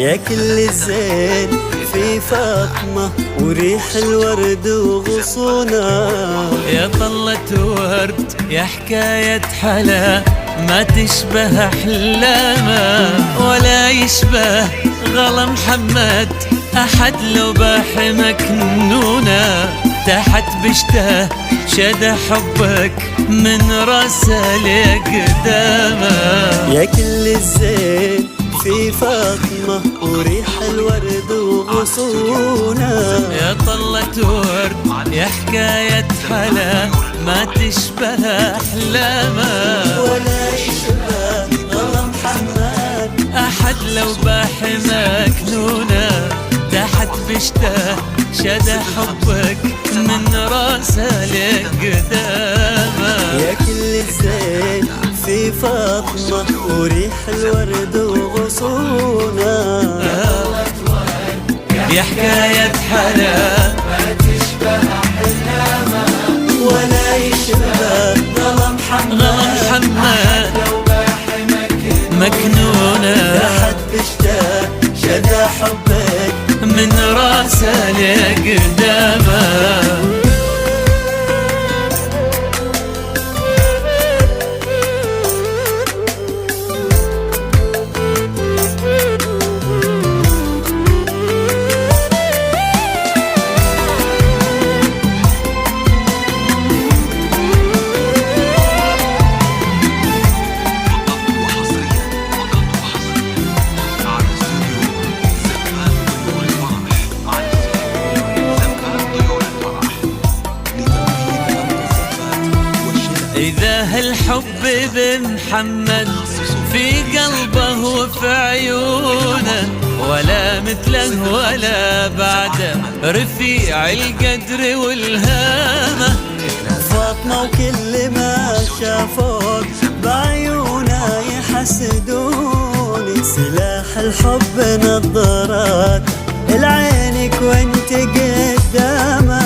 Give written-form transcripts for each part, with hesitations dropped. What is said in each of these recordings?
يا كل الزين في فاطمة وريح الورد وغصونها. يا طلة ورد يا حكاية حلا ما تشبه أحلامه، ولا يشبه غلا محمد أحد لو باح مكنونه. تحت بشته شد حبك من راسه لقدامه. يا كل الزين في فاطمة وريح الورد وغصونها. يا طلة ورد يا حكاية حلا ما تشبه أحلامه، ولا يشبه غلا محمد أحد لو باح مكنونه. تحت بشته شد حبك من راسه لقدامه. يا كل الزين في فاطمة وريح الورد وغصونها. يا حكاية حلا ما تشبه أحلامه، ولا يشبه غلا محمد لو باح مكنونه. تحت بشته شد حبك من راسه لقدامه. إذا هالحب بمحمد في قلبه وفي عيونه، ولا مثله ولا بعده رفيع القدر والهامة. فاطمة وكل ما شافوك بعيونه يحسدوني. سلاح الحب نظرات العينك وانت قدامه.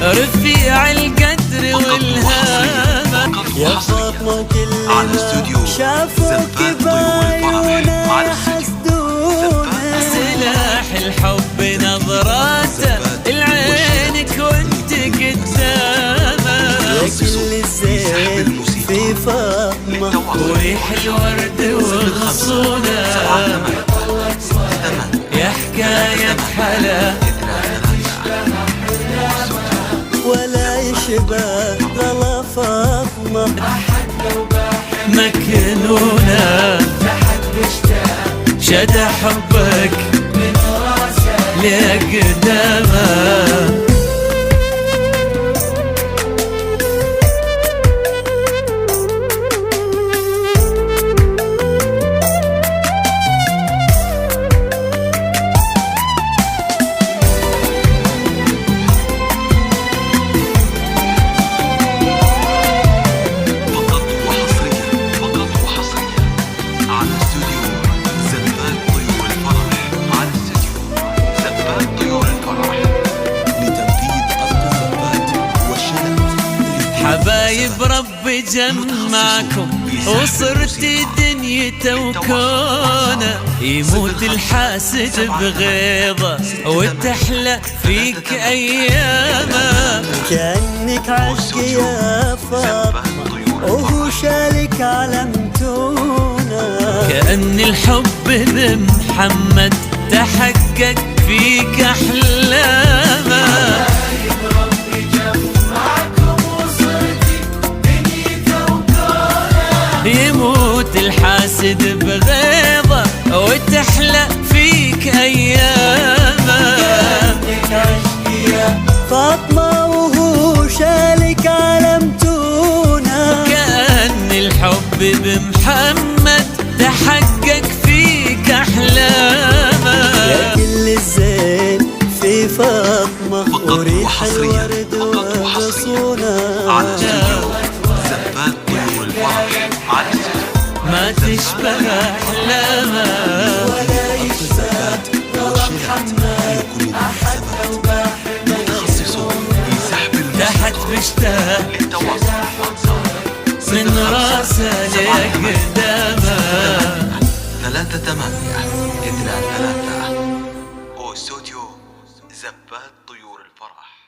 رفيع القدر والهامة. يا فاطمة وكل ما شافوك بعيونه يحسدونه. سلاح الحب نظراته العينك وانت قدامه. يا كل الزين في فاطمة وريح الورد والغصونة. يا حكاية حلا ولا يشبه غلا فاطمة مكنونة. شد حبك من راسه لقدامه. حبايب ربي جمعكم وصرت دنيته وكونه. يموت الحاسد بغيظه وتحلى فيك ايامه. كأنك عشق يا فاطمة وهو شالك علمتونا. كأن الحب بمحمد تحقق فيك احلامه. يموت الحاسد بغيظه وتحلى فيك ايامه. كأنك عشق يا فاطمة وهو شالك علمتونا. كأن الحب بمحمد تحقق فيك احلامه. يا كل الزين في فاطمة وريح الورد والغصونة. ما تشبه أحلامه، ولا يشبه غلا محمد أحد لو باح متخصص في سحب بشتاق للتواصل واتساب من راسه لقدامه 38 233 واستوديو زبات طيور الفرح.